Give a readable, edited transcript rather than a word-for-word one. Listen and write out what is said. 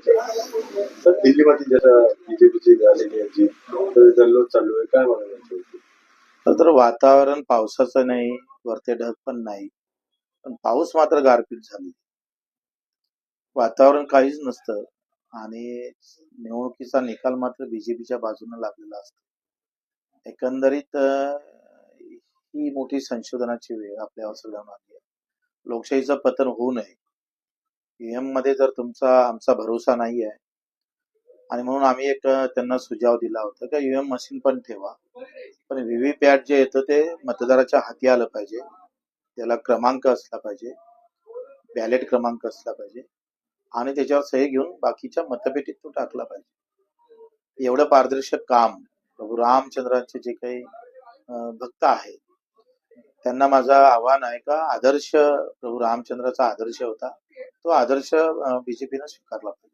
तर दिल्लीमध्ये जसं बीजेपीची झालेली आहे जी तर जल्लोष चालू आहे, काय म्हणाल याच्यावरती? तर वातावरण पावसाचं नाही, वरते ढग पण नाही, पण पाऊस मात्र गारपीट झाली. वातावरण काहीच नसतं आणि निवडणुकीचा निकाल मात्र बीजेपीच्या बाजूने लागलेला असतो. एकंदरीत ही मोठी संशोधनाची वेळ आपल्या सगळ्यांना आली आहे. लोकशाहीचं पतन होऊ नये. ईएम मध्ये जर आमचा भरोसा नाही आहे आणि म्हणून आम्ही एक त्यांना सुझाव दिला होता की ईएम मशीन पण ठेवा, पण व्हीव्हीपॅट जे येतं ते मतदाराच्या हाती आलं पाहिजे, त्याला क्रमांक असला पाहिजे, बॅलेट क्रमांक असला पाहिजे आणि त्याच्यावर सही घेऊन बाकीच्या मतपेटीत तो टाकला पाहिजे. एवढं पारदर्शक काम प्रभू रामचंद्रांचे जे काही भक्त आहेत त्यांना माझं आव्हान आहे का आदर्श प्रभू रामचंद्राचा आदर्श होता, तो आदर्श बीजेपीनं स्वीकारला पाहिजे.